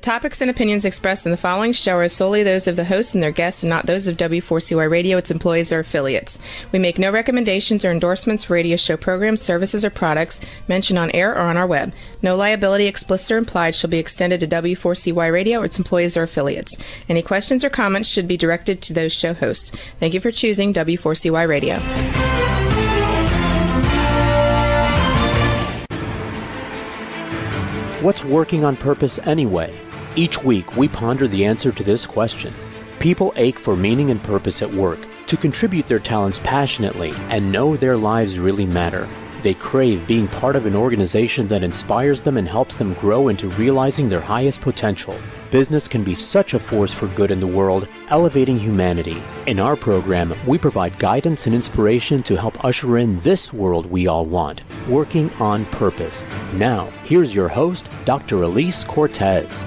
topics and opinions expressed in the following show are solely those of the host and their guests and not those of W4CY Radio, its employees, or affiliates. We make no recommendations or endorsements for radio show programs, services, or products mentioned on air or on our web. No liability, explicit or implied, shall be extended to W4CY Radio or its employees or affiliates. Any questions or comments should be directed to those show hosts. Thank you for choosing W4CY Radio. What's working on purpose anyway? Each week, we ponder the answer to this question. People ache for meaning and purpose at work, to contribute their talents passionately and know their lives really matter. They crave being part of an organization that inspires them and helps them grow into realizing their highest potential. Business can be such a force for good in the world, elevating humanity. In our program, we provide guidance and inspiration to help usher in this world we all want, working on purpose. Now, here's your host, Dr. Elise Cortez.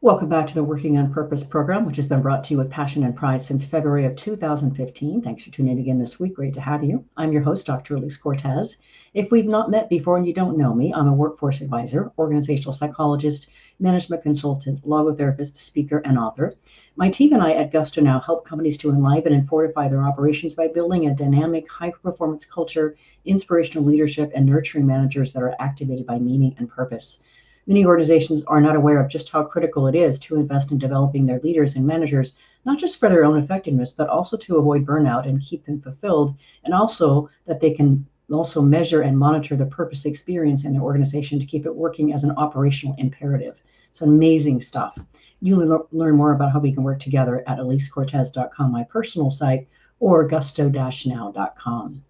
Welcome back to the Working on Purpose program, which has been brought to you with passion and pride since February of 2015. Thanks for tuning in again this week. Great to have you. I'm your host, Dr. Elise Cortez. If we've not met before and you don't know me, I'm a workforce advisor, organizational psychologist, management consultant, logotherapist, speaker, and author. My team and I at Gusto now help companies to enliven and fortify their operations by building a dynamic, high-performance culture, inspirational leadership, and nurturing managers that are activated by meaning and purpose. Many organizations are not aware of just how critical it is to invest in developing their leaders and managers, not just for their own effectiveness, but also to avoid burnout and keep them fulfilled, and also that they can also measure and monitor the purpose experience in their organization to keep it working as an operational imperative. It's amazing stuff. You'll learn more about how we can work together at elisecortez.com, my personal site, or gusto-now.com.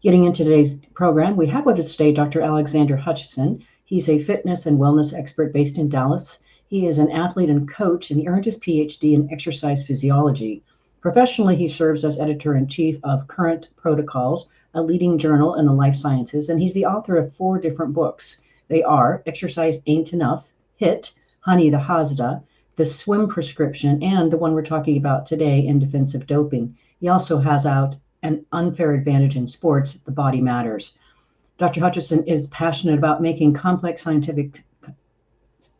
Getting into today's program, we have with us today Dr. Alexander Hutchison. He's a fitness and wellness expert based in Dallas. He is an athlete and coach, and he earned his PhD in exercise physiology. Professionally, he serves as editor-in-chief of Current Protocols, a leading journal in the life sciences, and he's the author of 4 different books. They are Exercise Ain't Enough, HIT, Honey the Hazda, The Swim Prescription, and the one we're talking about today, In Defense of Doping. He also has out An Unfair Advantage in Sports, The Body Matters. Dr. Hutchison is passionate about making complex scientific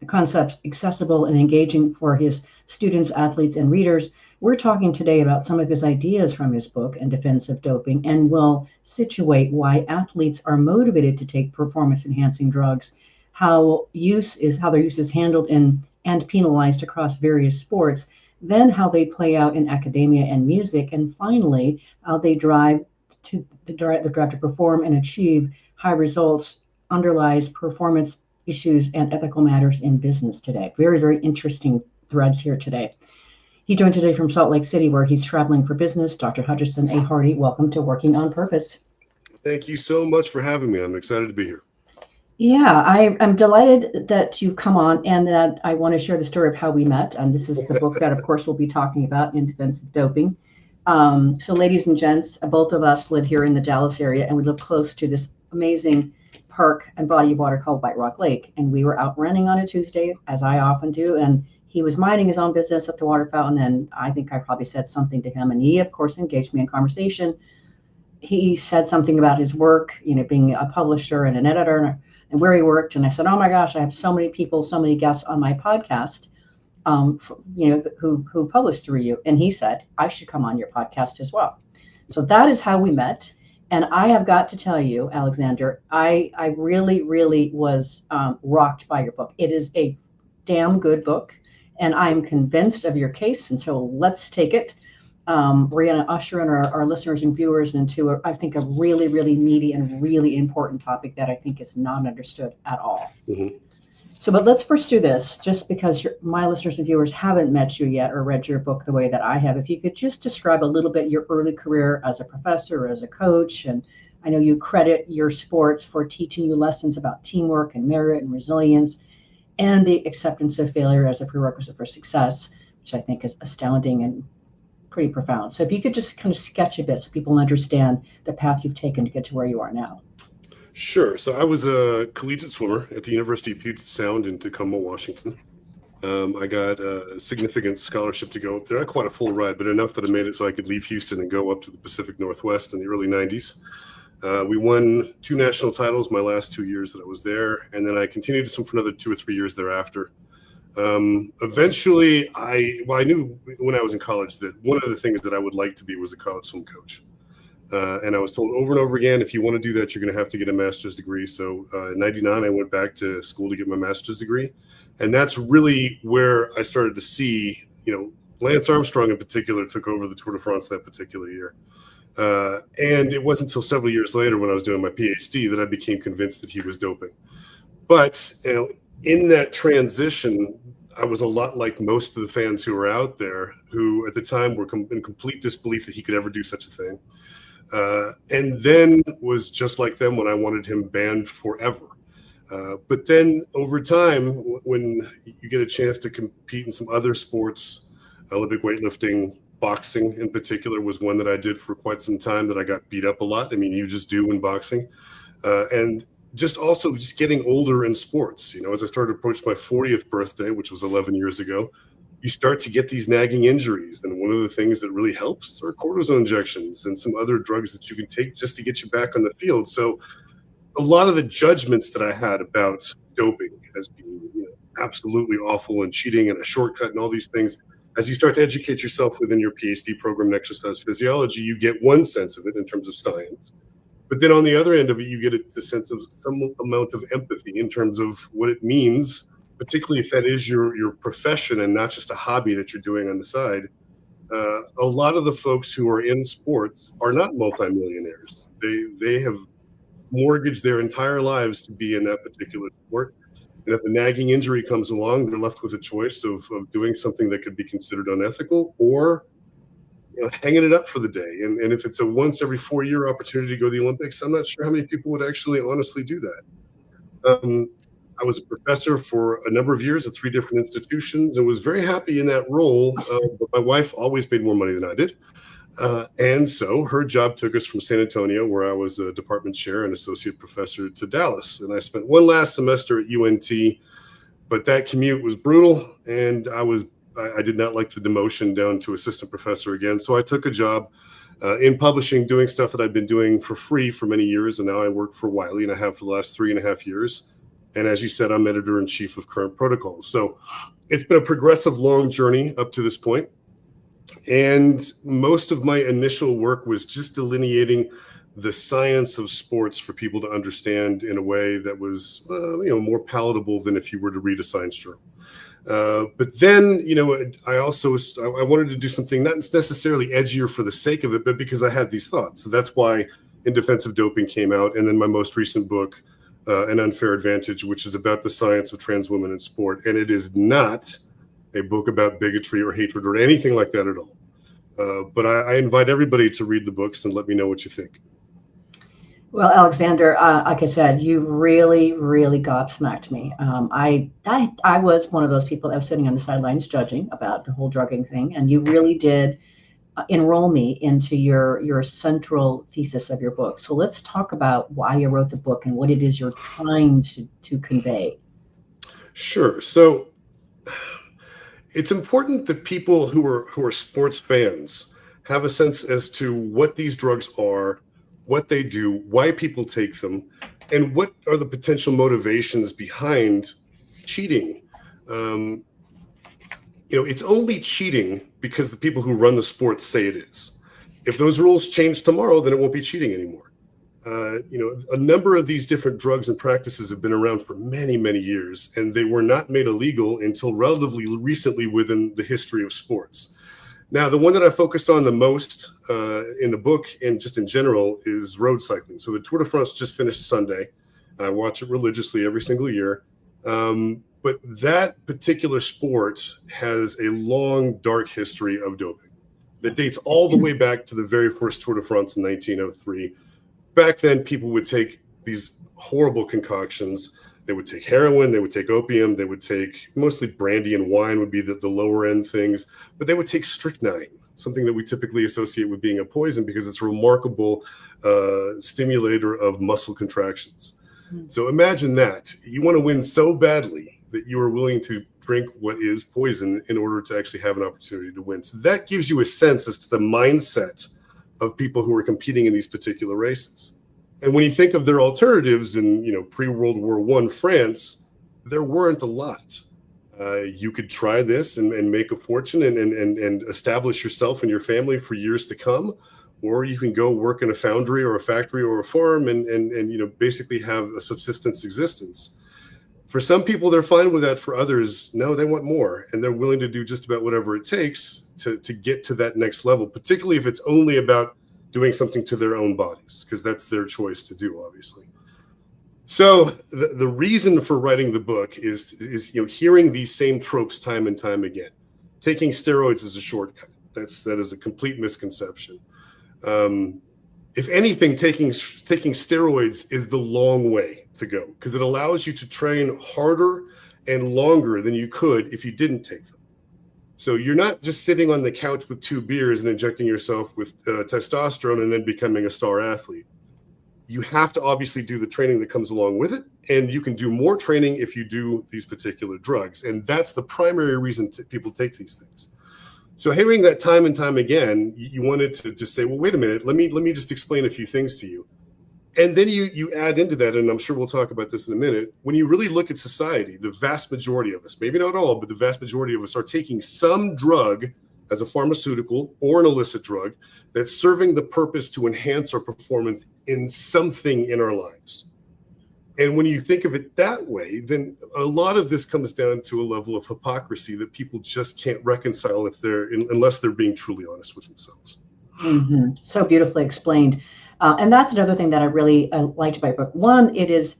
concepts accessible and engaging for his students, athletes, and readers. We're talking today about some of his ideas from his book, In Defense of Doping, and will situate why athletes are motivated to take performance-enhancing drugs, how their use is handled in and penalized across various sports, then how they play out in academia and music, and finally, how they drive to perform and achieve high results underlies performance issues and ethical matters in business today. Very, very interesting threads here today. He joined today from Salt Lake City, where he's traveling for business. Dr. Hutchison A. Hardy, welcome to Working on Purpose. Thank you so much for having me. I'm excited to be here. Yeah, I'm delighted that you come on and that I want to share the story of how we met. And this is the book that, of course, we'll be talking about, In Defense of Doping. So ladies and gents, both of us live here in the Dallas area, and we live close to this amazing park and body of water called White Rock Lake. And we were out running on a Tuesday, as I often do, and he was minding his own business at the water fountain, and I think I probably said something to him, and he, of course, engaged me in conversation. He said something about his work, being a publisher and an editor, and where he worked, and I said, oh my gosh, I have so many people, so many guests on my podcast, who published through you. And he said, I should come on your podcast as well. So that is how we met. And I have got to tell you, Alexander, I really, really was rocked by your book. It is a damn good book, and I'm convinced of your case. And so let's take it. We're going to usher in our listeners and viewers into, I think, a really, really meaty and really important topic that I think is not understood at all. Mm-hmm. So, but let's first do this, just because my listeners and viewers haven't met you yet or read your book the way that I have. If you could just describe a little bit your early career as a professor, as a coach, and I know you credit your sports for teaching you lessons about teamwork and merit and resilience and the acceptance of failure as a prerequisite for success, which I think is astounding and pretty profound. So if you could just kind of sketch a bit so people understand the path you've taken to get to where you are now. Sure. So I was a collegiate swimmer at the University of Puget Sound in Tacoma, Washington. I got a significant scholarship to go up there. Not quite a full ride, but enough that I made it so I could leave Houston and go up to the Pacific Northwest in the early 90s. We won 2 national titles my last 2 years that I was there, and then I continued to swim for another 2 or 3 years thereafter. Eventually, I knew when I was in college that one of the things that I would like to be was a college swim coach. And I was told over and over again, if you want to do that, you're going to have to get a master's degree. So in 99, I went back to school to get my master's degree. And that's really where I started to see, Lance Armstrong in particular took over the Tour de France that particular year. And it wasn't until several years later when I was doing my PhD that I became convinced that he was doping. But, in that transition, I was a lot like most of the fans who were out there who at the time were in complete disbelief that he could ever do such a thing. And then was just like them when I wanted him banned forever. But then over time, when you get a chance to compete in some other sports, Olympic weightlifting, boxing in particular was one that I did for quite some time that I got beat up a lot. I mean, you just do in boxing. And just getting older in sports, as I started to approach my 40th birthday, which was 11 years ago, you start to get these nagging injuries. And one of the things that really helps are cortisone injections and some other drugs that you can take just to get you back on the field. So a lot of the judgments that I had about doping as being absolutely awful and cheating and a shortcut and all these things, as you start to educate yourself within your PhD program in exercise physiology, you get one sense of it in terms of science. But then on the other end of it, you get the sense of some amount of empathy in terms of what it means, particularly if that is your profession and not just a hobby that you're doing on the side. A lot of the folks who are in sports are not multimillionaires. They have mortgaged their entire lives to be in that particular sport. And if a nagging injury comes along, they're left with a choice of doing something that could be considered unethical or hanging it up for the day. And if it's a once every 4-year opportunity to go to the Olympics, I'm not sure how many people would actually honestly do that. I was a professor for a number of years at 3 different institutions and was very happy in that role. But my wife always made more money than I did. And so her job took us from San Antonio, where I was a department chair and associate professor, to Dallas. And I spent one last semester at UNT, but that commute was brutal. And I did not like the demotion down to assistant professor again. So I took a job in publishing, doing stuff that I've been doing for free for many years. And now I work for Wiley, and I have for the last 3.5 years. And as you said, I'm editor-in-chief of Current Protocols. So it's been a progressive, long journey up to this point. And most of my initial work was just delineating the science of sports for people to understand in a way that was, more palatable than if you were to read a science journal. But then, I wanted to do something not necessarily edgier for the sake of it, but because I had these thoughts. So that's why In Defense of Doping came out. And then my most recent book, An Unfair Advantage, which is about the science of trans women in sport. And it is not a book about bigotry or hatred or anything like that at all. But I invite everybody to read the books and let me know what you think. Well, Alexander, like I said, you really, really gobsmacked me. I was one of those people that was sitting on the sidelines judging about the whole drugging thing, and you really did enroll me into your central thesis of your book. So let's talk about why you wrote the book and what it is you're trying to convey. Sure. So it's important that people who are sports fans have a sense as to what these drugs are, what they do, why people take them, and what are the potential motivations behind cheating. It's only cheating because the people who run the sport say it is. If those rules change tomorrow, then it won't be cheating anymore. A number of these different drugs and practices have been around for many, many years, and they were not made illegal until relatively recently within the history of sports. Now, the one that I focused on the most in the book and just in general is road cycling. So the Tour de France just finished Sunday. I watch it religiously every single year. But that particular sport has a long, dark history of doping that dates all the way back to the very first Tour de France in 1903. Back then, people would take these horrible concoctions. They would take heroin, they would take opium, they would take mostly brandy and wine would be the lower end things, but they would take strychnine, something that we typically associate with being a poison because it's a remarkable stimulator of muscle contractions. So imagine that. You want to win so badly that you are willing to drink what is poison in order to actually have an opportunity to win. So that gives you a sense as to the mindset of people who are competing in these particular races. And when you think of their alternatives in, pre-World War I France, there weren't a lot. You could try this and make a fortune and establish yourself and your family for years to come, or you can go work in a foundry or a factory or a farm and basically have a subsistence existence. For some people, they're fine with that. For others, no, they want more, and they're willing to do just about whatever it takes to get to that next level, particularly if it's only about doing something to their own bodies, because that's their choice to do, obviously. So the reason for writing the book is hearing these same tropes time and time again. Taking steroids is a shortcut. That is a complete misconception. If anything, taking steroids is the long way to go, because it allows you to train harder and longer than you could if you didn't take them. So you're not just sitting on the couch with 2 beers and injecting yourself with testosterone and then becoming a star athlete. You have to obviously do the training that comes along with it, and you can do more training if you do these particular drugs. And that's the primary reason people take these things. So hearing that time and time again, you wanted to just say, well, wait a minute, let me just explain a few things to you. And then you add into that, and I'm sure we'll talk about this in a minute, when you really look at society, the vast majority of us, maybe not all, but the vast majority of us are taking some drug as a pharmaceutical or an illicit drug that's serving the purpose to enhance our performance in something in our lives. And when you think of it that way, then a lot of this comes down to a level of hypocrisy that people just can't reconcile unless they're being truly honest with themselves. Mm-hmm. So beautifully explained. And that's another thing that I really liked about your book. One, it is,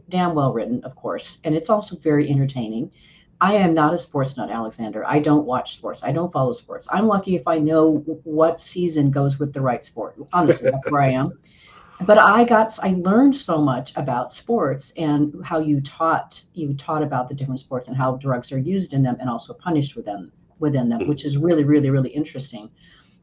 damn well written, of course, and it's also very entertaining. I am not a sports nut, Alexander. I don't watch sports. I don't follow sports. I'm lucky if I know what season goes with the right sport. Honestly, that's where I am. But I learned so much about sports and how you taught about the different sports and how drugs are used in them and also punished within them, which is really, really, really interesting.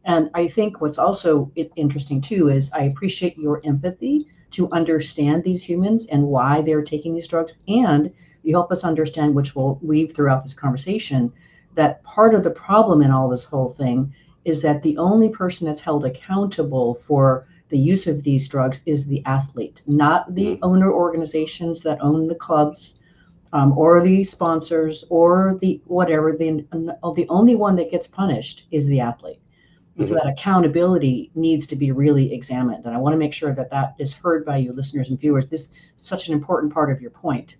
And I think what's also interesting too is I appreciate your empathy to understand these humans and why they're taking these drugs. And you help us understand, which we'll weave throughout this conversation, that part of the problem in all this whole thing is that the only person that's held accountable for the use of these drugs is the athlete, not the owner organizations that own the clubs or the sponsors or the whatever. The only one that gets punished is the athlete. So that accountability needs to be really examined. And I want to make sure that that is heard by you listeners and viewers. This is such an important part of your point.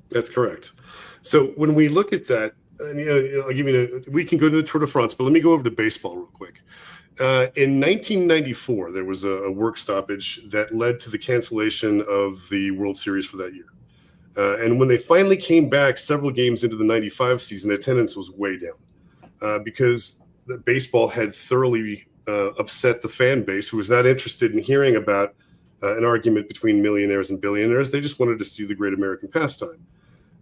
That's correct. So when we look at that, I'll give you we can go to the Tour de France, but let me go over to baseball real quick. In 1994, there was a work stoppage that led to the cancellation of the World Series for that year. And when they finally came back several games into the 95 season, attendance was way down because the baseball had thoroughly upset the fan base, who was not interested in hearing about an argument between millionaires and billionaires. They just wanted to see the great American pastime.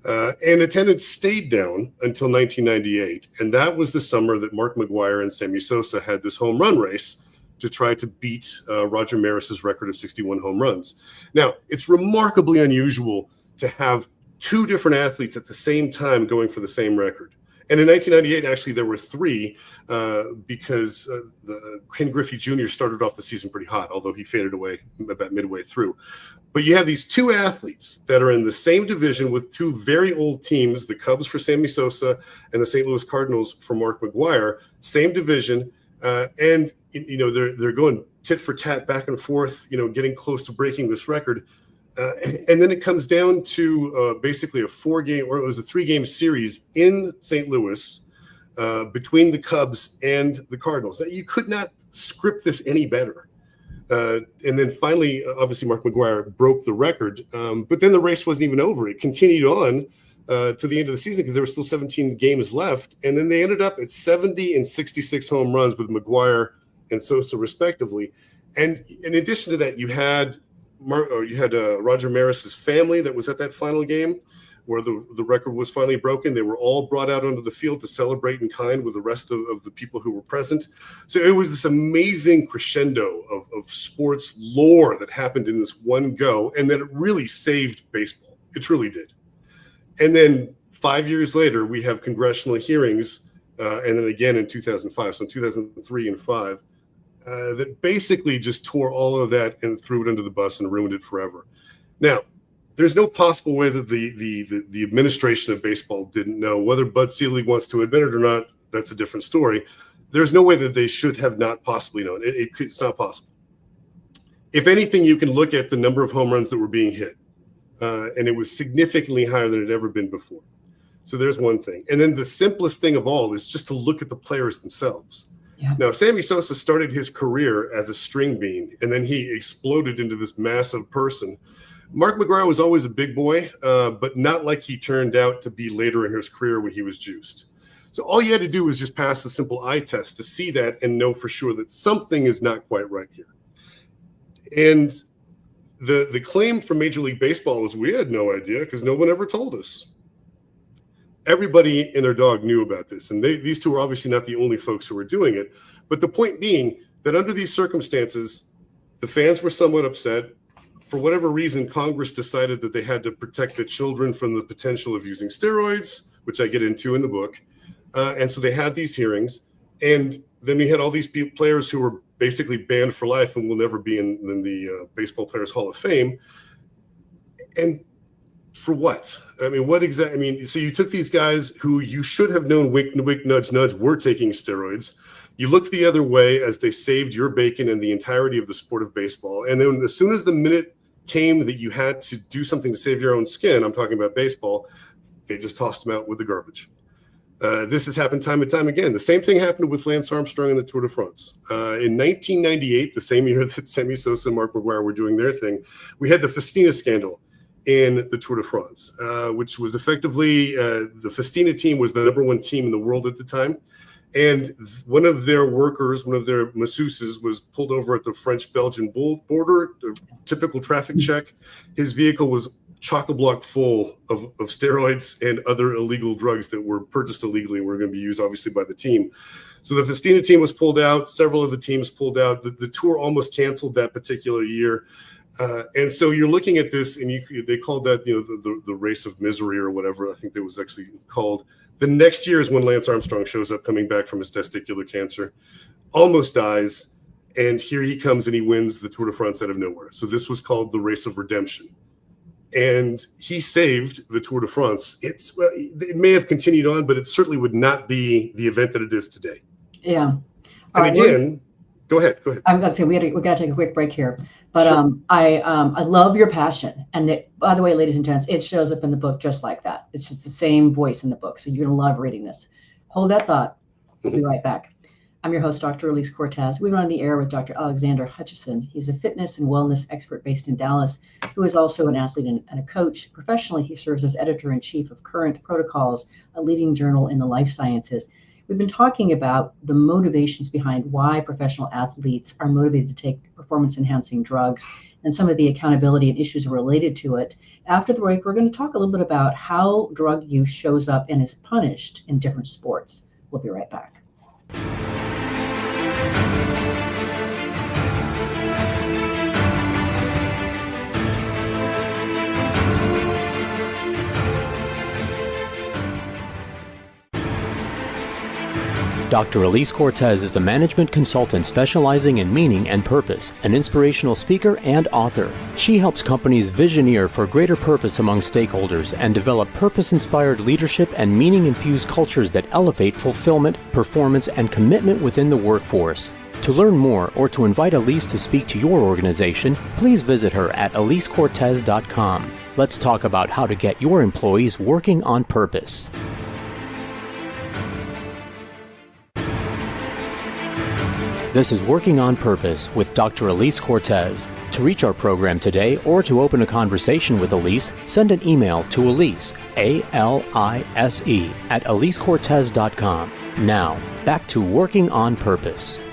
And attendance stayed down until 1998. And that was the summer that Mark McGwire and Sammy Sosa had this home run race to try to beat Roger Maris's record of 61 home runs. Now, it's remarkably unusual to have 2 different athletes at the same time going for the same record. And in 1998, actually, there were 3 because Ken Griffey Jr. started off the season pretty hot, although he faded away about midway through. But you have these 2 athletes that are in the same division with 2 very old teams, the Cubs for Sammy Sosa and the St. Louis Cardinals for Mark McGwire, same division. And, they're going tit for tat back and forth, getting close to breaking this record. And then it comes down to basically a 3-game series in St. Louis between the Cubs and the Cardinals. You could not script this any better. And then finally, obviously, Mark McGwire broke the record. But then the race wasn't even over. It continued on to the end of the season because there were still 17 games left. And then they ended up at 70 and 66 home runs with McGwire and Sosa, respectively. And in addition to that, you had Roger Maris's family that was at that final game where the record was finally broken. They were all brought out onto the field to celebrate in kind with the rest of the people who were present. So it was this amazing crescendo of sports lore that happened in this one go, and that it really saved baseball. It truly did. And then 5 years later, we have congressional hearings, and then again in 2005. So in 2003 and 5, that basically just tore all of that and threw it under the bus and ruined it forever. Now, there's no possible way that the administration of baseball didn't know. Whether Bud Selig wants to admit it or not, that's a different story. There's no way that they should have not possibly known. It's not possible. If anything, you can look at the number of home runs that were being hit, and it was significantly higher than it had ever been before. So there's one thing. And then the simplest thing of all is just to look at the players themselves. Yeah. Now, Sammy Sosa started his career as a string bean, and then he exploded into this massive person. Mark McGwire was always a big boy, but not like he turned out to be later in his career when he was juiced. So all you had to do was just pass a simple eye test to see that and know for sure that something is not quite right here. And the claim from Major League Baseball was we had no idea because no one ever told us. Everybody and their dog knew about this, and these two were obviously not the only folks who were doing it. But the point being that under these circumstances, the fans were somewhat upset. For whatever reason, Congress decided that they had to protect the children from the potential of using steroids, which I get into in the book. And so they had these hearings, and then we had all these players who were basically banned for life and will never be in the Baseball Players Hall of Fame. And for what? I mean, what exactly? I mean, so you took these guys who you should have known, wink, nudge, nudge, were taking steroids. You looked the other way as they saved your bacon and the entirety of the sport of baseball. And then as soon as the minute came that you had to do something to save your own skin, I'm talking about baseball, they just tossed them out with the garbage. This has happened time and time again. The same thing happened with Lance Armstrong in the Tour de France. In 1998, the same year that Sammy Sosa and Mark McGwire were doing their thing, we had the Festina scandal in the Tour de France, which was effectively the Festina team was the #1 team in the world at the time. And one of their workers, one of their masseuses, was pulled over at the French-Belgian border, a typical traffic check. His vehicle was chock-a-block full of steroids and other illegal drugs that were purchased illegally and were going to be used, obviously, by the team. So the Festina team was pulled out. Several of the teams pulled out. The tour almost canceled that particular year. And so you're looking at this, and they called that, the race of misery or whatever I think that was actually called. The next year is when Lance Armstrong shows up coming back from his testicular cancer, almost dies, and here he comes and he wins the Tour de France out of nowhere. So this was called the race of redemption. And he saved the Tour de France. It may have continued on, but it certainly would not be the event that it is today. Yeah. And again, go ahead. I'm going to say we got to take a quick break here, but sure. I love your passion, and by the way, ladies and gents, it shows up in the book just like that. It's just the same voice in the book, so you're going to love reading this. Hold that thought. We'll be right back. I'm your host, Dr. Elise Cortez. We run on the air with Dr. Alexander Hutchison. He's a fitness and wellness expert based in Dallas, who is also an athlete and a coach. Professionally, he serves as editor-in-chief of Current Protocols, a leading journal in the life sciences. We've been talking about the motivations behind why professional athletes are motivated to take performance-enhancing drugs and some of the accountability and issues related to it. After the break, we're going to talk a little bit about how drug use shows up and is punished in different sports. We'll be right back. Dr. Elise Cortez is a management consultant specializing in meaning and purpose, an inspirational speaker and author. She helps companies visioneer for greater purpose among stakeholders and develop purpose-inspired leadership and meaning-infused cultures that elevate fulfillment, performance, and commitment within the workforce. To learn more or to invite Elise to speak to your organization, please visit her at elisecortez.com. Let's talk about how to get your employees working on purpose. This is Working on Purpose with Dr. Elise Cortez. To reach our program today or to open a conversation with Elise, send an email to Elise, A-L-I-S-E, at elisecortez.com. Now, back to Working on Purpose.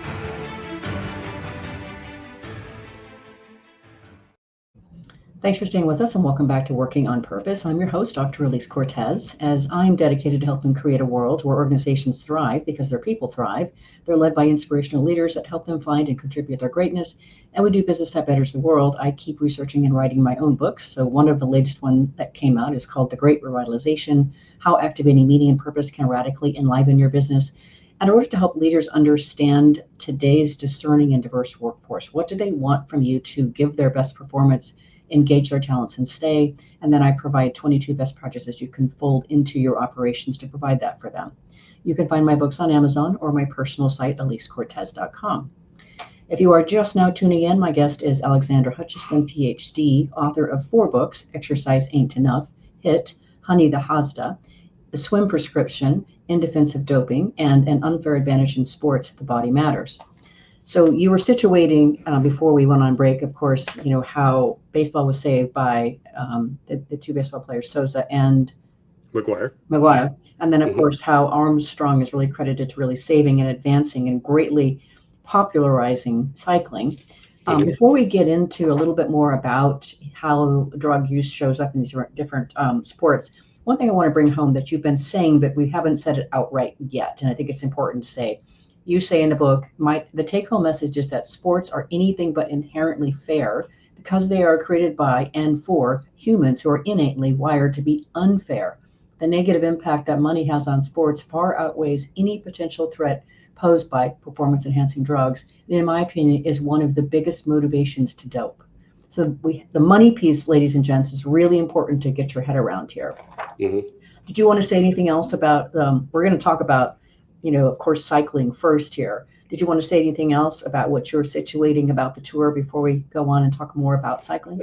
Thanks for staying with us and welcome back to Working on Purpose. I'm your host, Dr. Elise Cortez. As I'm dedicated to helping create a world where organizations thrive because their people thrive, they're led by inspirational leaders that help them find and contribute their greatness, and we do business that betters the world. I keep researching and writing my own books. So one of the latest one that came out is called The Great Revitalization, How Activating Meaning and Purpose Can Radically Enliven Your Business. in order to help leaders understand today's discerning and diverse workforce. What do they want from you to give their best performance, engage their talents, and stay? And then I provide 22 best practices you can fold into your operations to provide that for them. You can find my books on Amazon or my personal site, elisecortez.com. If you are just now tuning in, my guest is Alexandra Hutchison, PhD, author of 4 books: Exercise Ain't Enough, HIT, Honey the Hazda, The Swim Prescription, In Defense of Doping, and An Unfair Advantage in Sports, The Body Matters. So you were situating, before we went on break, of course, how baseball was saved by the 2 baseball players, Sosa and McGuire. And then, of course, how Armstrong is really credited to really saving and advancing and greatly popularizing cycling. Before we get into a little bit more about how drug use shows up in these different sports, one thing I want to bring home that you've been saying, but we haven't said it outright yet, and I think it's important to say. You say in the book, the take-home message is that sports are anything but inherently fair because they are created by and for humans who are innately wired to be unfair. The negative impact that money has on sports far outweighs any potential threat posed by performance-enhancing drugs, and in my opinion, is one of the biggest motivations to dope. So the money piece, ladies and gents, is really important to get your head around here. Did you want to say anything else about, we're going to talk about, of course, cycling first here. Did you want to say anything else about what you're situating about the tour before we go on and talk more about cycling?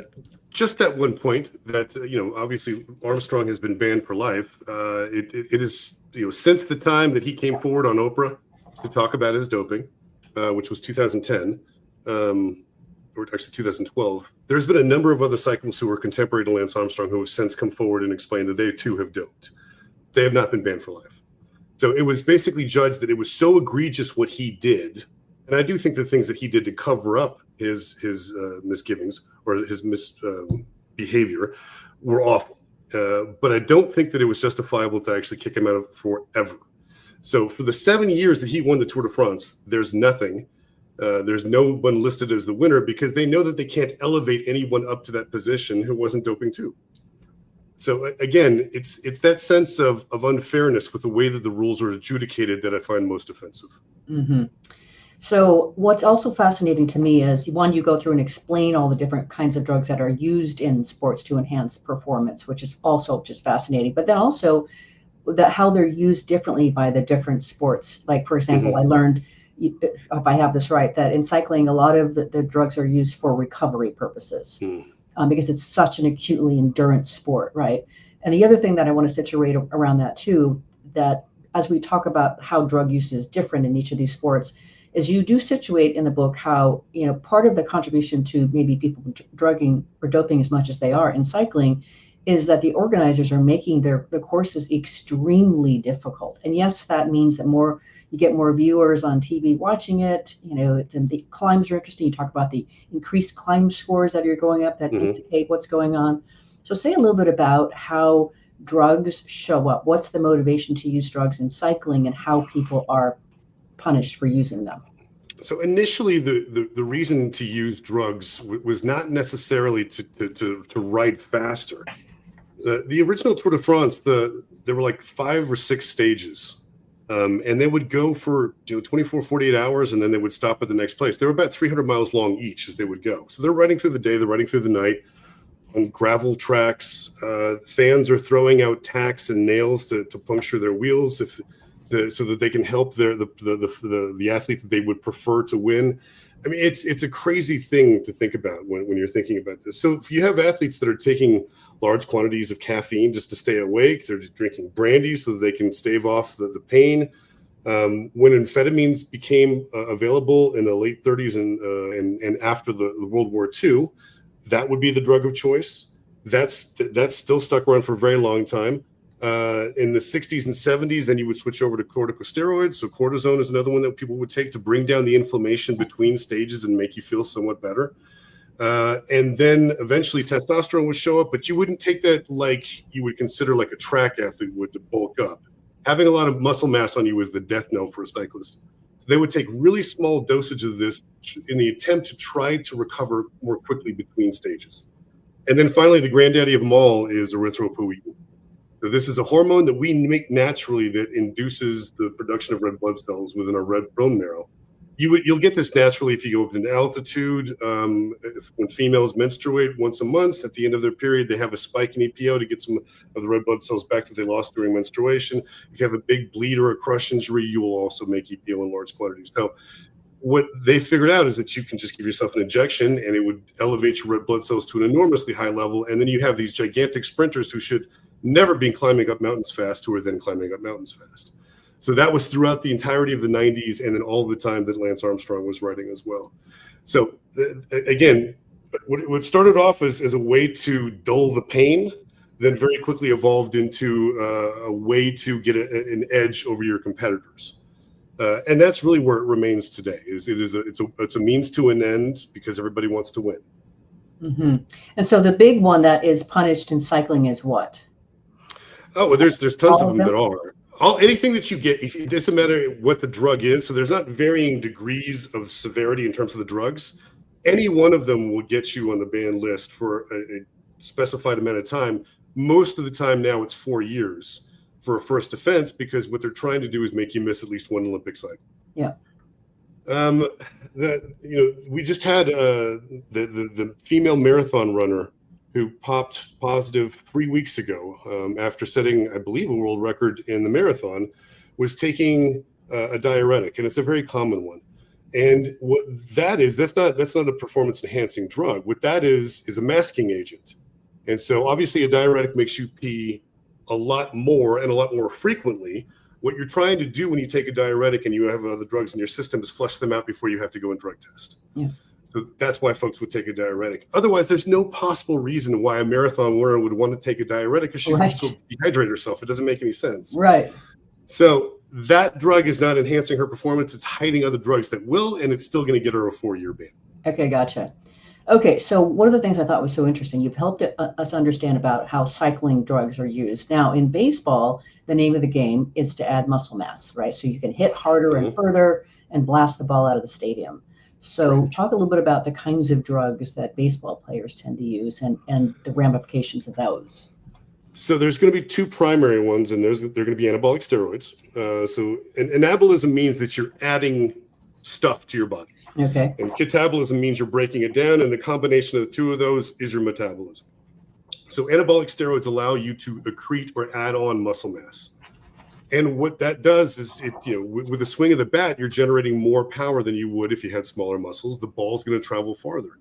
Just that one point that, obviously Armstrong has been banned for life. It is, since the time that he came forward on Oprah to talk about his doping, which was 2010, or actually 2012, there's been a number of other cyclists who are contemporary to Lance Armstrong who have since come forward and explained that they too have doped. They have not been banned for life. So it was basically judged that it was so egregious what he did, and I do think the things that he did to cover up his misgivings or his misbehavior were awful. But I don't think that it was justifiable to actually kick him out of forever. So for the 7 years that he won the Tour de France, there's nothing. There's no one listed as the winner because they know that they can't elevate anyone up to that position who wasn't doping too. So again, it's that sense of unfairness with the way that the rules are adjudicated that I find most offensive. So what's also fascinating to me is, one, you go through and explain all the different kinds of drugs that are used in sports to enhance performance, which is also just fascinating. But then also how they're used differently by the different sports. Like, for example, I learned, if I have this right, that in cycling, a lot of the drugs are used for recovery purposes because it's such an acutely endurance sport, right? And the other thing that I want to situate around that too, that as we talk about how drug use is different in each of these sports, is you do situate in the book how, part of the contribution to maybe people drugging or doping as much as they are in cycling is that the organizers are making the courses extremely difficult. And yes, that means that you get more viewers on TV watching it. The climbs are interesting. You talk about the increased climb scores that are going up that indicate what's going on. So say a little bit about how drugs show up. What's the motivation to use drugs in cycling and how people are punished for using them? So initially, the reason to use drugs was not necessarily to ride faster. The original Tour de France, there were like 5 or 6 stages, and they would go for 24, 48 hours, and then they would stop at the next place. They were about 300 miles long each as they would go. So they're riding through the day, they're riding through the night on gravel tracks. Fans are throwing out tacks and nails to puncture their wheels so that they can help the athlete that they would prefer to win. I mean, it's a crazy thing to think about when you're thinking about this. So if you have athletes that are taking large quantities of caffeine just to stay awake, they're drinking brandy so that they can stave off the pain. When amphetamines became available in the late 30s and after the World War II, that would be the drug of choice. That's still stuck around for a very long time. In the 60s and 70s, then you would switch over to corticosteroids. So cortisone is another one that people would take to bring down the inflammation between stages and make you feel somewhat better. And then eventually testosterone would show up, but you wouldn't take that like you would consider like a track athlete would to bulk up. Having a lot of muscle mass on you is the death knell for a cyclist. So they would take really small dosage of this in the attempt to try to recover more quickly between stages. And then finally, the granddaddy of them all is erythropoietin. So this is a hormone that we make naturally that induces the production of red blood cells within our red bone marrow. You'll get this naturally if you go up in altitude. When females menstruate once a month, at the end of their period, they have a spike in EPO to get some of the red blood cells back that they lost during menstruation. If you have a big bleed or a crush injury, you will also make EPO in large quantities. So what they figured out is that you can just give yourself an injection and it would elevate your red blood cells to an enormously high level. And then you have these gigantic sprinters who should never be climbing up mountains fast, who are then climbing up mountains fast. So that was throughout the entirety of the 90s and then all the time that Lance Armstrong was writing as well. So again, what started off as a way to dull the pain, then very quickly evolved into a way to get an edge over your competitors. And that's really where it remains today. It's a means to an end because everybody wants to win. Mm-hmm. And so the big one that is punished in cycling is what? Oh, well, there's tons of them that are. Anything that you get, it doesn't matter what the drug is. So there's not varying degrees of severity in terms of the drugs. Any one of them will get you on the ban list for a specified amount of time. Most of the time now it's 4 years for a first offense because what they're trying to do is make you miss at least one Olympic cycle. Yeah. We just had the female marathon runner who popped positive 3 weeks ago after setting, I believe, a world record in the marathon, was taking a diuretic, and it's a very common one. And what that is, that's not a performance enhancing drug. What that is a masking agent. And so obviously a diuretic makes you pee a lot more and a lot more frequently. What you're trying to do when you take a diuretic and you have other drugs in your system is flush them out before you have to go and drug test. Yeah. So that's why folks would take a diuretic. Otherwise, there's no possible reason why a marathon runner would want to take a diuretic because she's so dehydrate herself. It doesn't make any sense. Right. So that drug is not enhancing her performance. It's hiding other drugs that will, and it's still going to get her a 4-year ban. Okay, gotcha. Okay, so one of the things I thought was so interesting, you've helped us understand about how cycling drugs are used. Now, in baseball, the name of the game is to add muscle mass, right? So you can hit harder and further and blast the ball out of the stadium. So talk a little bit about the kinds of drugs that baseball players tend to use and the ramifications of those. So there's going to be two primary ones, and they're going to be anabolic steroids. So anabolism means that you're adding stuff to your body. Okay. And catabolism means you're breaking it down, and the combination of the two of those is your metabolism. So anabolic steroids allow you to accrete or add on muscle mass. And what that does is, with a swing of the bat, you're generating more power than you would if you had smaller muscles. The ball's going to travel farther.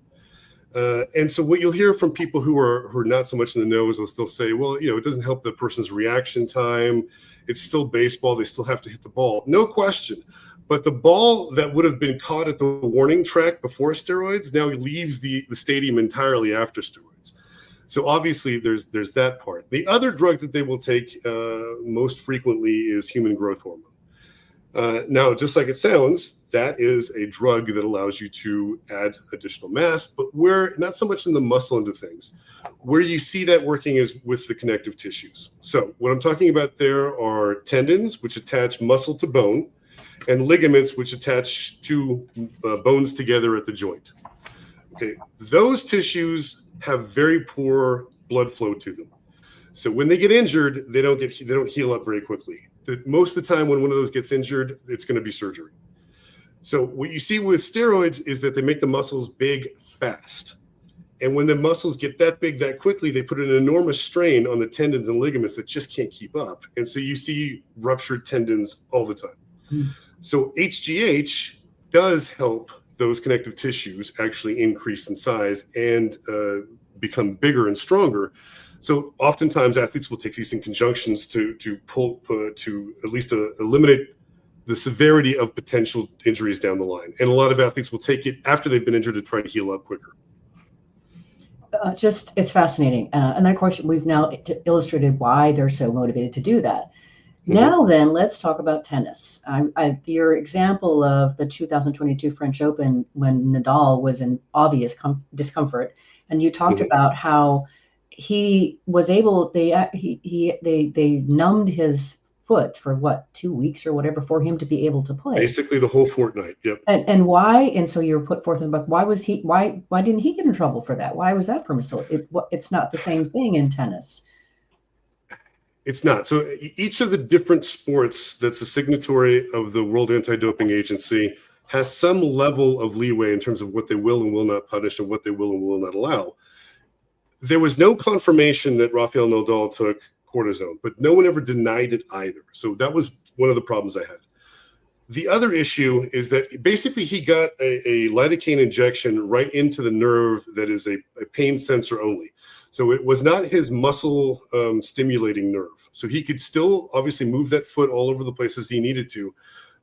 And so what you'll hear from people who are not so much in the know is they'll say, well, it doesn't help the person's reaction time. It's still baseball. They still have to hit the ball. No question. But the ball that would have been caught at the warning track before steroids now leaves the stadium entirely after steroids. So obviously there's that part. The other drug that they will take most frequently is human growth hormone. Now, just like it sounds, that is a drug that allows you to add additional mass, but we're not so much in the muscle end of things. Where you see that working is with the connective tissues. So what I'm talking about there are tendons, which attach muscle to bone, and ligaments, which attach two bones together at the joint. Okay, those tissues have very poor blood flow to them. So when they get injured, they don't heal up very quickly. Most of the time when one of those gets injured, it's going to be surgery. So what you see with steroids is that they make the muscles big fast. And when the muscles get that big that quickly, they put an enormous strain on the tendons and ligaments that just can't keep up. And so you see ruptured tendons all the time. Mm. So HGH does help those connective tissues actually increase in size and become bigger and stronger. So oftentimes athletes will take these in conjunctions to at least eliminate the severity of potential injuries down the line. And a lot of athletes will take it after they've been injured to try to heal up quicker. It's fascinating. And of course, we've now illustrated why they're so motivated to do that. Mm-hmm. Now then, let's talk about tennis. Your example of the 2022 French Open when Nadal was in obvious discomfort, and you talked about how he was able. They numbed his foot for 2 weeks or whatever for him to be able to play. Basically, the whole fortnight. Yep. And why? And so you're put forth in the book. Why didn't he get in trouble for that? Why was that permissible? It's not the same thing in tennis. It's not. So each of the different sports that's a signatory of the World Anti-Doping Agency has some level of leeway in terms of what they will and will not punish and what they will and will not allow. There was no confirmation that Rafael Nadal took cortisone, but no one ever denied it either. So that was one of the problems I had. The other issue is that basically he got a lidocaine injection right into the nerve that is a pain sensor only. So it was not his muscle stimulating nerve. So he could still obviously move that foot all over the places he needed to.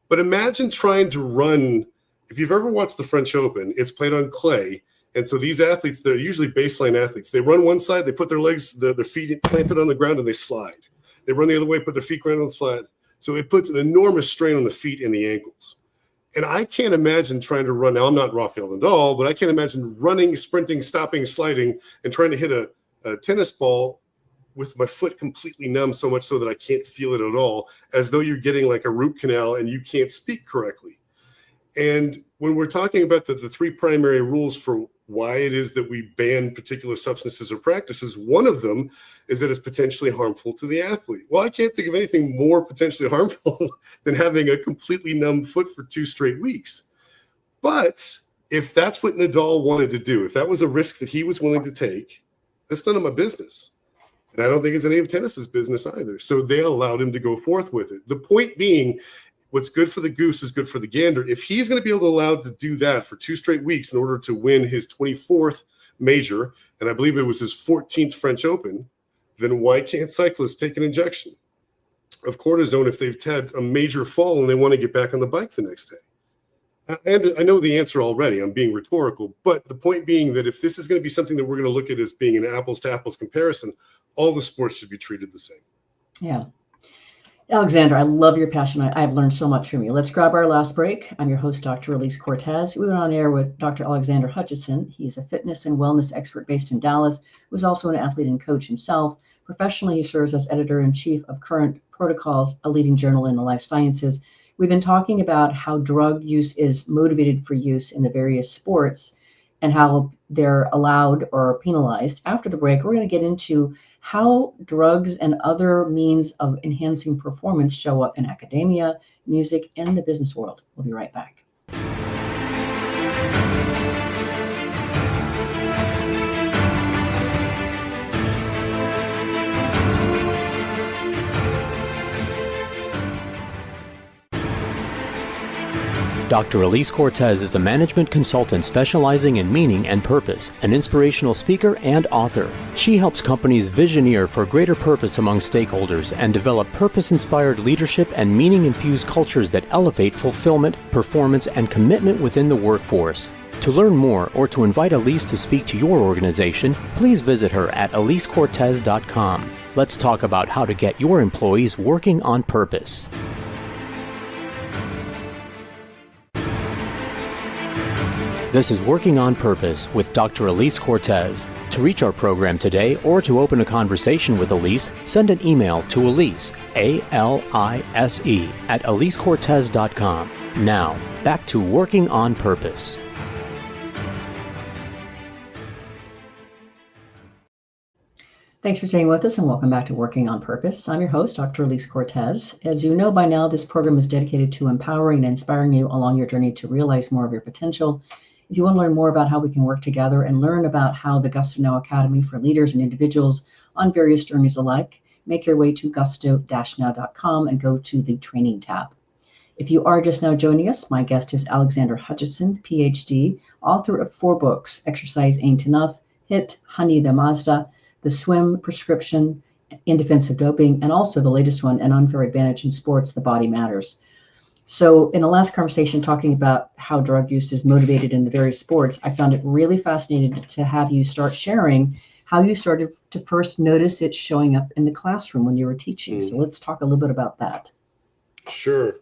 But imagine trying to run. If you've ever watched the French Open, it's played on clay. And so these athletes, they're usually baseline athletes. They run one side, they put their legs, their feet planted on the ground, and they slide. They run the other way, put their feet grounded on the slide. So it puts an enormous strain on the feet and the ankles. And I can't imagine trying to run. Now, I'm not Rafael Nadal, but I can't imagine running, sprinting, stopping, sliding, and trying to hit a tennis ball with my foot completely numb so much so that I can't feel it at all, as though you're getting like a root canal and you can't speak correctly. And when we're talking about the three primary rules for why it is that we ban particular substances or practices, one of them is that it's potentially harmful to the athlete. Well, I can't think of anything more potentially harmful than having a completely numb foot for 2 straight weeks. But if that's what Nadal wanted to do, if that was a risk that he was willing to take, that's none of my business. And I don't think it's any of tennis's business either. So they allowed him to go forth with it. The point being, what's good for the goose is good for the gander. If he's going to be able to allow to do that for 2 straight weeks in order to win his 24th major, and I believe it was his 14th French Open, then why can't cyclists take an injection of cortisone if they've had a major fall and they want to get back on the bike the next day? And I know the answer already. I'm being rhetorical. But the point being that if this is going to be something that we're going to look at as being an apples to apples comparison, all the sports should be treated the same. Yeah. Alexander, I love your passion. I've learned so much from you. Let's grab our last break. I'm your host, Dr. Elise Cortez. We went on air with Dr. Alexander Hutchinson. He's a fitness and wellness expert based in Dallas, who's also an athlete and coach himself. Professionally, he serves as editor-in-chief of Current Protocols, a leading journal in the life sciences. We've been talking about how drug use is motivated for use in the various sports and how they're allowed or penalized. After the break, we're going to get into how drugs and other means of enhancing performance show up in academia, music, and the business world. We'll be right back. Dr. Elise Cortez is a management consultant specializing in meaning and purpose, an inspirational speaker and author. She helps companies visioneer for greater purpose among stakeholders and develop purpose-inspired leadership and meaning-infused cultures that elevate fulfillment, performance, and commitment within the workforce. To learn more or to invite Elise to speak to your organization, please visit her at elisecortez.com. Let's talk about how to get your employees working on purpose. This is Working on Purpose with Dr. Elise Cortez. To reach our program today or to open a conversation with Elise, send an email to Elise, A-L-I-S-E, at elisecortez.com. Now, back to Working on Purpose. Thanks for staying with us and welcome back to Working on Purpose. I'm your host, Dr. Elise Cortez. As you know by now, this program is dedicated to empowering and inspiring you along your journey to realize more of your potential. If you want to learn more about how we can work together and learn about how the Gusto Now Academy for leaders and individuals on various journeys alike, make your way to gusto-now.com and go to the training tab. If you are just now joining us, my guest is Alexander Hutchinson, PhD, author of 4 books, Exercise Ain't Enough, HIT, Honey the Mazda, The Swim Prescription, In Defense of Doping, and also the latest one, An Unfair Advantage in Sports, The Body Matters. So in the last conversation, talking about how drug use is motivated in the various sports, I found it really fascinating to have you start sharing how you started to first notice it showing up in the classroom when you were teaching. So let's talk a little bit about that. Sure.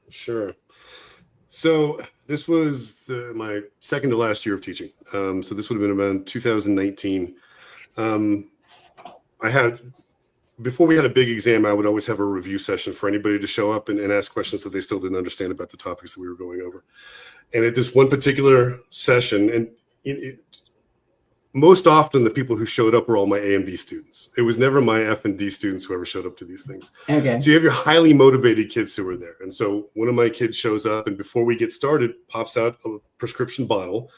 So this was my second to last year of teaching. So this would have been around 2019. Before we had a big exam, I would always have a review session for anybody to show up and ask questions that they still didn't understand about the topics that we were going over. And at this one particular session, and most often the people who showed up were all my A and B students. It was never my F and D students who ever showed up to these things. Okay. So you have your highly motivated kids who are there. And so one of my kids shows up, and before we get started, pops out a prescription bottle,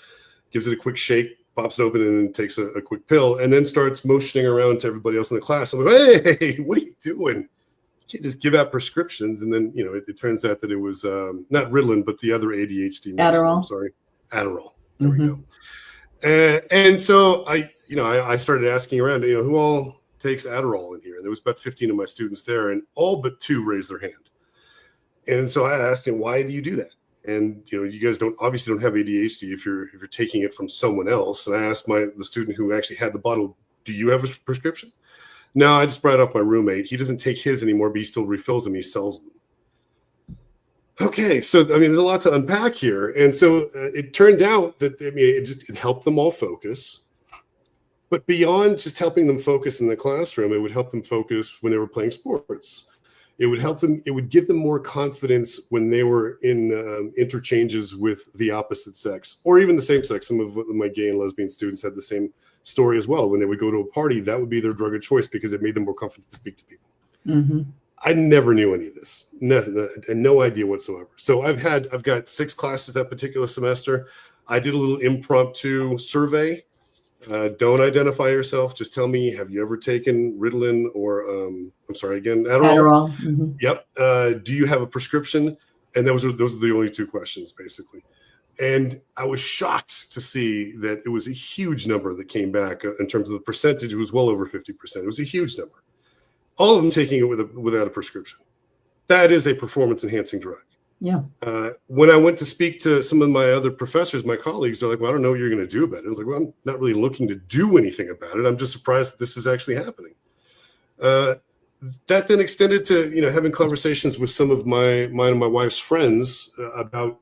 gives it a quick shake, pops it open, and then takes a quick pill, and then starts motioning around to everybody else in the class. I'm like, hey, what are you doing? You can't just give out prescriptions. And then, it turns out that it was not Ritalin, but the other ADHD medicine. Adderall. I'm sorry. Adderall. There we go. And so I started asking around, who all takes Adderall in here? And there was about 15 of my students there, and all but 2 raised their hand. And so I asked him, why do you do that? And, you guys obviously don't have ADHD if you're taking it from someone else. And I asked the student who actually had the bottle, do you have a prescription? No, I just brought it off my roommate. He doesn't take his anymore, but he still refills them. He sells them. Okay, so there's a lot to unpack here, and so it turned out that it helped them all focus, but beyond just helping them focus in the classroom, it would help them focus when they were playing sports. It would help them. It would give them more confidence when they were in interchanges with the opposite sex or even the same sex. Some of my gay and lesbian students had the same story as well. When they would go to a party, that would be their drug of choice because it made them more comfortable to speak to people. Mm-hmm. I never knew any of this, no idea whatsoever. So I've got 6 classes that particular semester. I did a little impromptu survey. Don't identify yourself. Just tell me, have you ever taken Ritalin or Adderall? Adderall. Mm-hmm. Yep. Do you have a prescription? And those are the only 2 questions, basically. And I was shocked to see that it was a huge number that came back in terms of the percentage. It was well over 50%. It was a huge number. All of them taking it without a prescription. That is a performance-enhancing drug. Yeah. When I went to speak to some of my other professors, my colleagues, they're like, well, I don't know what you're going to do about it. I was like, well, I'm not really looking to do anything about it. I'm just surprised that this is actually happening. That then extended to, having conversations with some of mine and my wife's friends about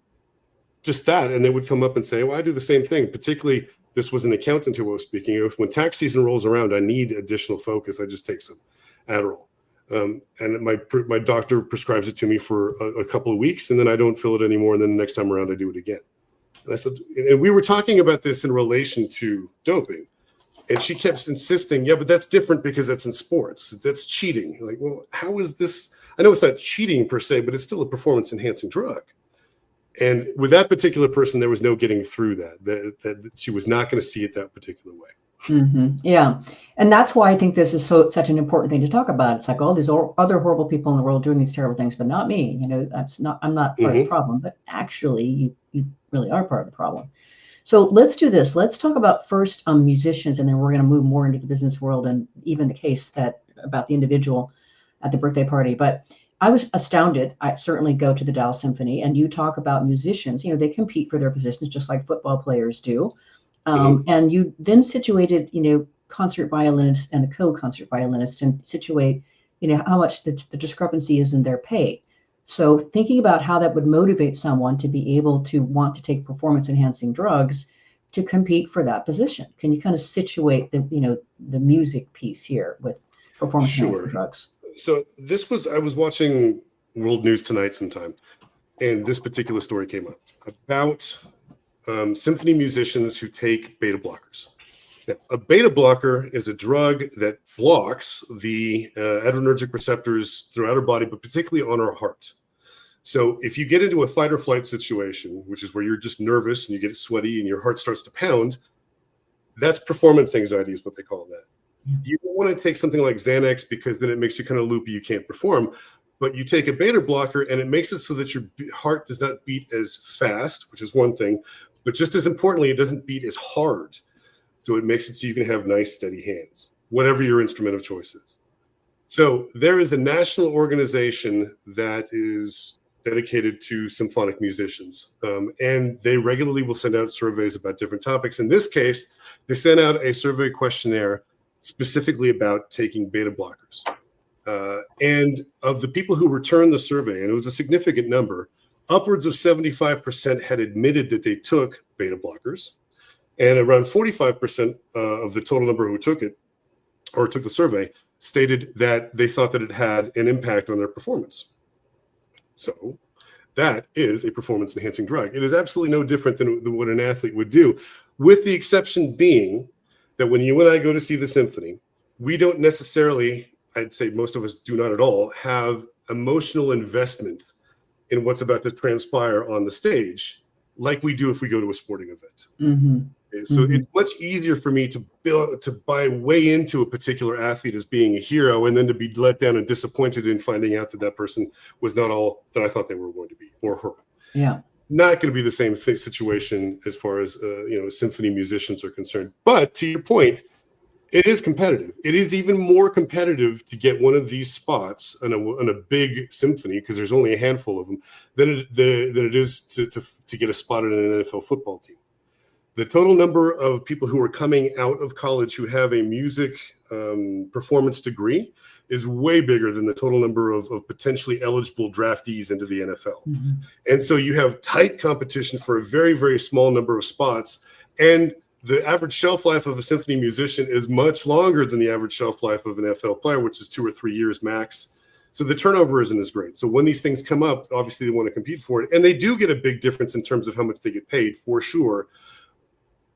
just that. And they would come up and say, well, I do the same thing. Particularly, this was an accountant who I was speaking of. When tax season rolls around, I need additional focus. I just take some Adderall. And my doctor prescribes it to me for a couple of weeks, and then I don't feel it anymore. And then the next time around, I do it again. And I said, and we were talking about this in relation to doping, and she kept insisting, yeah, but that's different because that's in sports. That's cheating. Like, well, how is this? I know it's not cheating per se, but it's still a performance-enhancing drug. And with that particular person, there was no getting through that she was not going to see it that particular way. Mm-hmm. Yeah. And that's why I think this is such an important thing to talk about. It's like all these other horrible people in the world doing these terrible things, but not me. I'm not part of the problem, but actually you really are part of the problem. So let's do this. Let's talk about first musicians, and then we're going to move more into the business world and even the case about the individual at the birthday party. But I was astounded. I certainly go to the Dallas Symphony, and you talk about musicians, they compete for their positions just like football players do. And you then situated, concert violinist and a co-concert violinist and situate, how much the discrepancy is in their pay. So thinking about how that would motivate someone to be able to want to take performance-enhancing drugs to compete for that position. Can you kind of situate the music piece here with performance-enhancing drugs? So I was watching World News Tonight sometime, and this particular story came up about symphony musicians who take beta blockers. Now, a beta blocker is a drug that blocks the adrenergic receptors throughout our body, but particularly on our heart. So if you get into a fight or flight situation, which is where you're just nervous and you get sweaty and your heart starts to pound, that's performance anxiety is what they call that. Yeah. You don't want to take something like Xanax because then it makes you kind of loopy, you can't perform. But you take a beta blocker and it makes it so that your heart does not beat as fast, which is one thing. But just as importantly, it doesn't beat as hard. So it makes it so you can have nice, steady hands, whatever your instrument of choice is. So there is a national organization that is dedicated to symphonic musicians. And they regularly will send out surveys about different topics. In this case, they sent out a survey questionnaire specifically about taking beta blockers. And of the people who returned the survey, and it was a significant number, upwards of 75% had admitted that they took beta blockers, and around 45% of the total number who took it or took the survey stated that they thought that it had an impact on their performance. So that is a performance-enhancing drug. It is absolutely no different than what an athlete would do, with the exception being that when you and I go to see the symphony, we don't necessarily, I'd say most of us do not at all, have emotional investment in what's about to transpire on the stage like we do if we go to a sporting event. Mm-hmm. So it's much easier for me to buy way into a particular athlete as being a hero, and then to be let down and disappointed in finding out that that person was not all that I thought they were going to be, or her. Yeah. Not going to be the same situation as far as symphony musicians are concerned. But to your point, it is competitive. It is even more competitive to get one of these spots on a big symphony, because there's only a handful of them, than it is to get a spot on an NFL football team. The total number of people who are coming out of college who have a music performance degree is way bigger than the total number of potentially eligible draftees into the NFL. Mm-hmm. And so you have tight competition for a very, very small number of spots. And the average shelf life of a symphony musician is much longer than the average shelf life of an NFL player, which is 2 or 3 years max. So the turnover isn't as great. So when these things come up, obviously they want to compete for it. And they do get a big difference in terms of how much they get paid, for sure.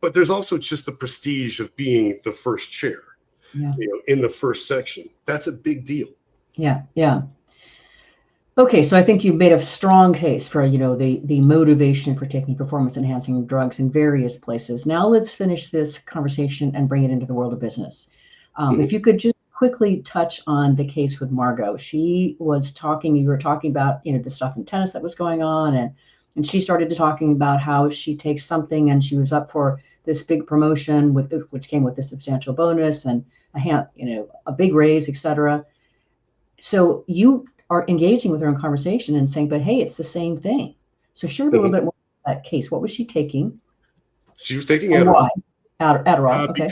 But there's also just the prestige of being the first chair, in the first section. That's a big deal. Yeah, yeah. Okay, so I think you made a strong case for, the motivation for taking performance-enhancing drugs in various places. Now let's finish this conversation and bring it into the world of business. If you could just quickly touch on the case with Margot. You were talking about, the stuff in tennis that was going on, and she started talking about how she takes something and she was up for this big promotion which came with a substantial bonus and a big raise, etc. So you are engaging with her in conversation and saying, but hey, it's the same thing. So share a little bit more about that case. What was she taking? She was taking Adderall. Adderall, okay.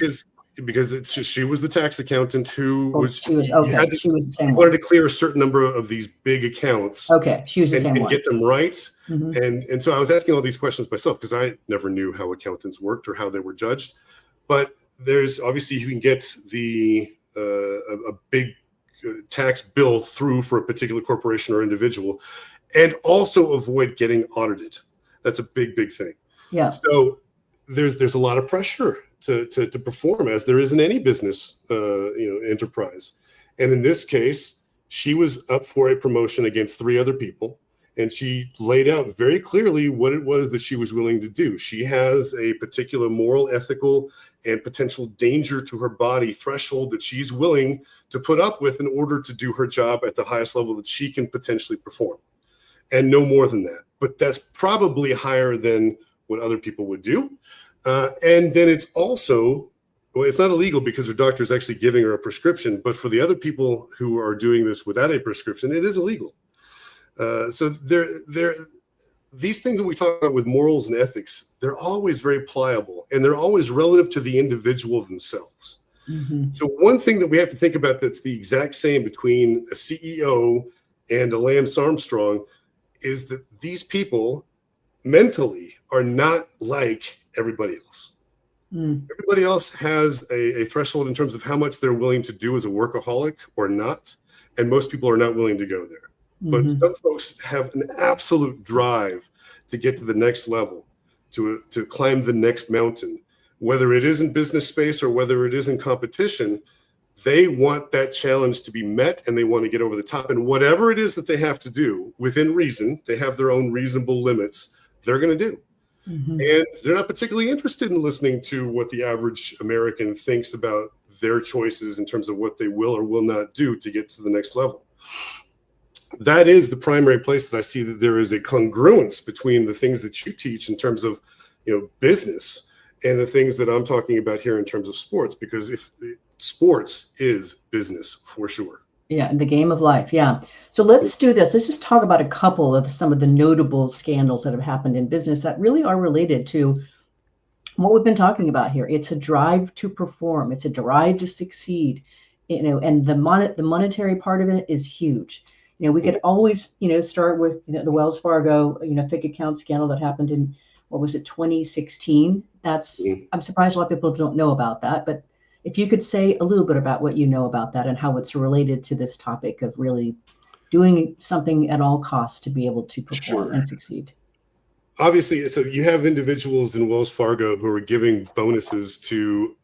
Because it's just, she was the tax accountant who she was the same one. Wanted to clear a certain number of these big accounts. Okay, she was the same one. And get them right. Mm-hmm. And so I was asking all these questions myself because I never knew how accountants worked or how they were judged. But there's obviously you can get a big tax bill through for a particular corporation or individual, and also avoid getting audited. That's a big thing. Yeah. So there's a lot of pressure to perform, as there is in any business enterprise. And in this case, she was up for a promotion against 3 other people, and she laid out very clearly what it was that she was willing to do. She has a particular moral, ethical, and potential danger to her body threshold that she's willing to put up with in order to do her job at the highest level that she can potentially perform, and no more than that. But that's probably higher than what other people would do. And then it's also, it's not illegal because her doctor is actually giving her a prescription, but for the other people who are doing this without a prescription, it is illegal. So these things that we talk about with morals and ethics, they're always very pliable, and they're always relative to the individual themselves. Mm-hmm. So one thing that we have to think about that's the exact same between a CEO and a Lance Armstrong is that these people mentally are not like everybody else. Everybody else has a threshold in terms of how much they're willing to do as a workaholic or not, and most people are not willing to go there. But some folks have an absolute drive to get to the next level, to climb the next mountain, whether it is in business space or whether it is in competition. They want that challenge to be met, and they want to get over the top. And whatever it is that they have to do within reason, they have their own reasonable limits, they're going to do. Mm-hmm. And they're not particularly interested in listening to what the average American thinks about their choices in terms of what they will or will not do to get to the next level. That is the primary place that I see that there is a congruence between the things that you teach in terms of, business, and the things that I'm talking about here in terms of sports, because if sports is business for sure. Yeah, the game of life. Yeah. So let's do this. Let's just talk about a couple of some of the notable scandals that have happened in business that really are related to what we've been talking about here. It's a drive to perform. It's a drive to succeed. And the monetary part of it is huge. We could always, start with the Wells Fargo, fake account scandal that happened in, 2016. I'm surprised a lot of people don't know about that, but if you could say a little bit about what you know about that and how it's related to this topic of really doing something at all costs to be able to perform and succeed. Obviously, so you have individuals in Wells Fargo who are giving bonuses to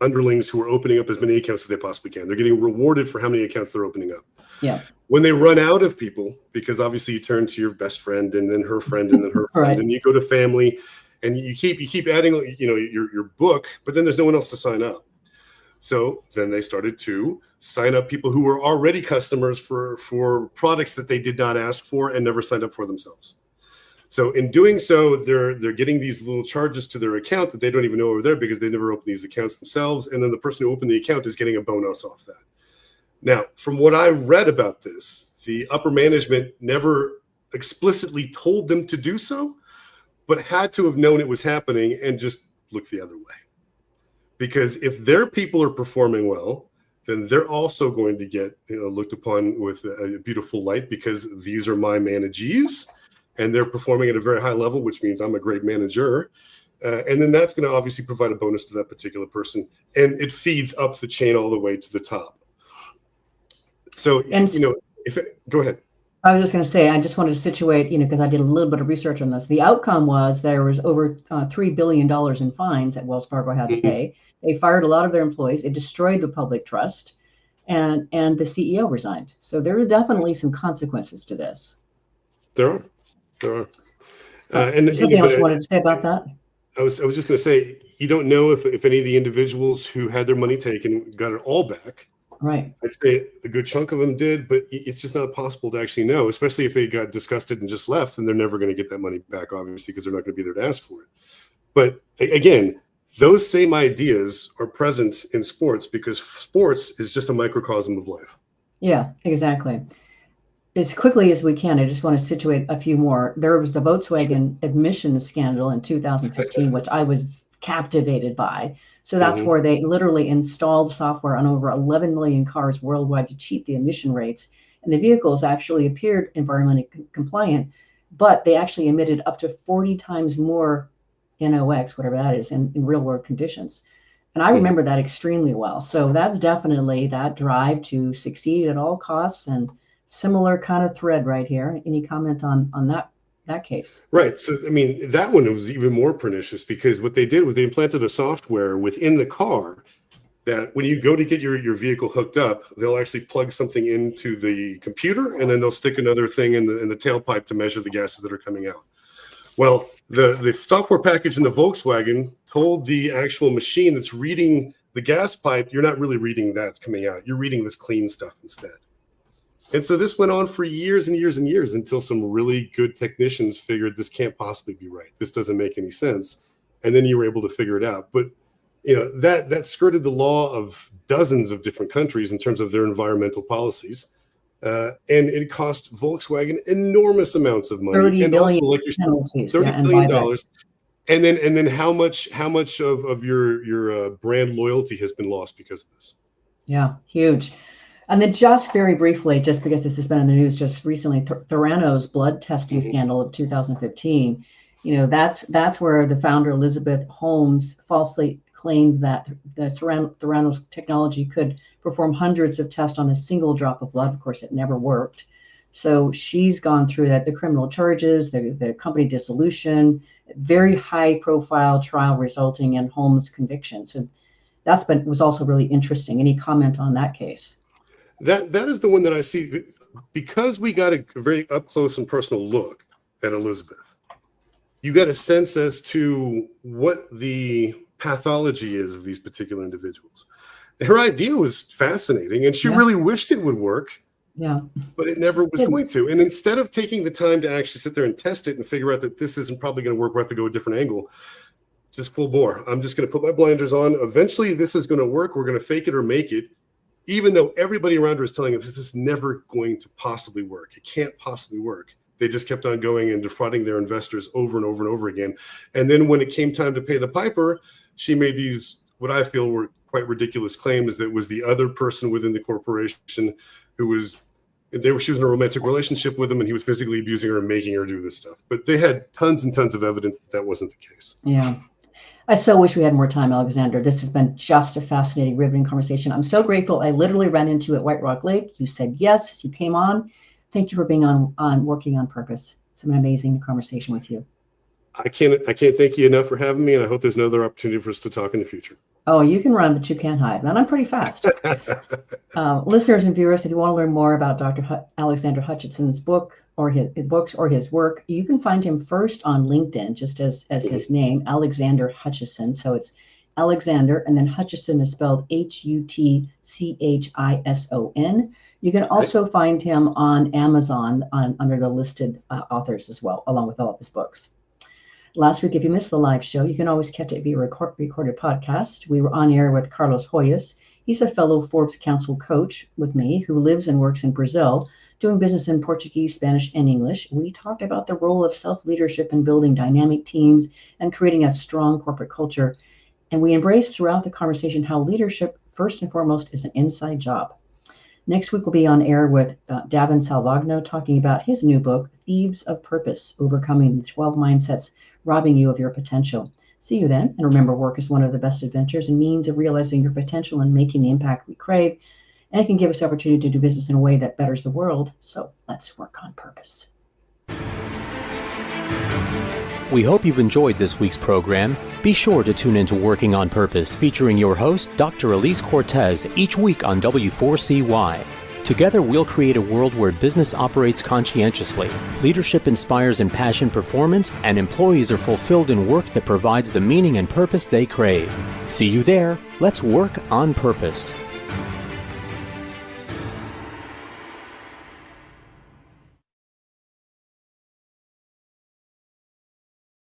underlings who are opening up as many accounts as they possibly can. They're getting rewarded for how many accounts they're opening up. Yeah. When they run out of people, because obviously you turn to your best friend and then her friend and then her friend, Right. and you go to family, and you keep adding, your book, but then there's no one else to sign up. So then they started to sign up people who were already customers for products that they did not ask for and never signed up for themselves. So in doing so, they're getting these little charges to their account that they don't even know are there because they never opened these accounts themselves. And then the person who opened the account is getting a bonus off that. Now, from what I read about this, the upper management never explicitly told them to do so, but had to have known it was happening and just looked the other way. Because if their people are performing well, then they're also going to get looked upon with a beautiful light because these are my managees and they're performing at a very high level, which means I'm a great manager. And then that's going to obviously provide a bonus to that particular person. And it feeds up the chain all the way to the top. So, go ahead. I was just going to say, I just wanted to situate, because I did a little bit of research on this. The outcome was there was over $3 billion in fines that Wells Fargo had to pay. They fired a lot of their employees. It destroyed the public trust, and the CEO resigned. So there are definitely some consequences to this. There are. Something else you wanted to say about that? I was just going to say, you don't know if any of the individuals who had their money taken got it all back. Right. I'd say a good chunk of them did, but it's just not possible to actually know, especially if they got disgusted and just left, then they're never going to get that money back, obviously, because they're not going to be there to ask for it. But again, those same ideas are present in sports because sports is just a microcosm of life. Yeah, exactly. As quickly as we can, I just want to situate a few more. There was the Volkswagen admissions scandal in 2015, which I was captivated by. So that's where they literally installed software on over 11 million cars worldwide to cheat the emission rates. And the vehicles actually appeared environmentally compliant, but they actually emitted up to 40 times more NOx, whatever that is, in real world conditions. And I remember that extremely well. So that's definitely that drive to succeed at all costs, and similar kind of thread right here. Any comment on that case? Right. So, I mean, that one was even more pernicious because what they did was they implanted a software within the car that when you go to get your vehicle hooked up, they'll actually plug something into the computer and then they'll stick another thing in the tailpipe to measure the gases that are coming out. Well, the software package in the Volkswagen told the actual machine that's reading the gas pipe, you're not really reading that's coming out. You're reading this clean stuff instead. And so this went on for years and years and years until some really good technicians figured this can't possibly be right. This doesn't make any sense. And then you were able to figure it out. But that skirted the law of dozens of different countries in terms of their environmental policies. And it cost Volkswagen enormous amounts of money. $30 and billion also, like you're saying, penalties, $30 billion. And then how much of your brand loyalty has been lost because of this? Yeah, huge. And then just very briefly, just because this has been in the news just recently, Theranos blood testing scandal of 2015, that's where the founder, Elizabeth Holmes, falsely claimed that the Theranos technology could perform hundreds of tests on a single drop of blood. Of course, it never worked. So she's gone through that, the criminal charges, the company dissolution, very high profile trial resulting in Holmes' conviction. So was also really interesting. Any comment on that case? That is the one that I see because we got a very up close and personal look at Elizabeth. You got a sense as to what the pathology is of these particular individuals. Her idea was fascinating, and she really wished it would work. Yeah, but it never was going to. And instead of taking the time to actually sit there and test it and figure out that this isn't probably going to work, we have to go a different angle. Just full bore. I'm just going to put my blinders on. Eventually, this is going to work. We're going to fake it or make it. Even though everybody around her is telling us this is never going to possibly work. It can't possibly work. They just kept on going and defrauding their investors over and over and over again. And then when it came time to pay the piper, she made these, what I feel were quite ridiculous claims that was the other person within the corporation who was, she was in a romantic relationship with him and he was physically abusing her and making her do this stuff. But they had tons and tons of evidence that wasn't the case. Yeah. I so wish we had more time, Alexander. This has been just a fascinating, riveting conversation. I'm so grateful. I literally ran into you at White Rock Lake. You said yes. You came on. Thank you for being on Working on Purpose. It's an amazing conversation with you. I can't thank you enough for having me, and I hope there's another opportunity for us to talk in the future. Oh, you can run, but you can't hide. And I'm pretty fast. Listeners and viewers, if you want to learn more about Dr. Alexander Hutchinson's book or his books or his work, you can find him first on LinkedIn, just as his name, Alexander Hutchison. So it's Alexander, and then Hutchison is spelled Hutchison. You can also find him on Amazon under the listed authors as well, along with all of his books. Last week, if you missed the live show, you can always catch it via recorded podcast. We were on air with Carlos Hoyas. He's a fellow Forbes Council coach with me who lives and works in Brazil, doing business in Portuguese, Spanish, and English. We talked about the role of self-leadership in building dynamic teams and creating a strong corporate culture. And we embraced throughout the conversation how leadership, first and foremost, is an inside job. Next week, we'll be on air with Davin Salvagno talking about his new book, Thieves of Purpose, Overcoming the 12 Mindsets Robbing You of Your Potential. See you then. And remember, work is one of the best adventures and means of realizing your potential and making the impact we crave. And it can give us the opportunity to do business in a way that betters the world. So let's work on purpose. We hope you've enjoyed this week's program. Be sure to tune into Working on Purpose, featuring your host, Dr. Elise Cortez, each week on W4CY. Together, we'll create a world where business operates conscientiously, leadership inspires impassioned performance, and employees are fulfilled in work that provides the meaning and purpose they crave. See you there. Let's work on purpose.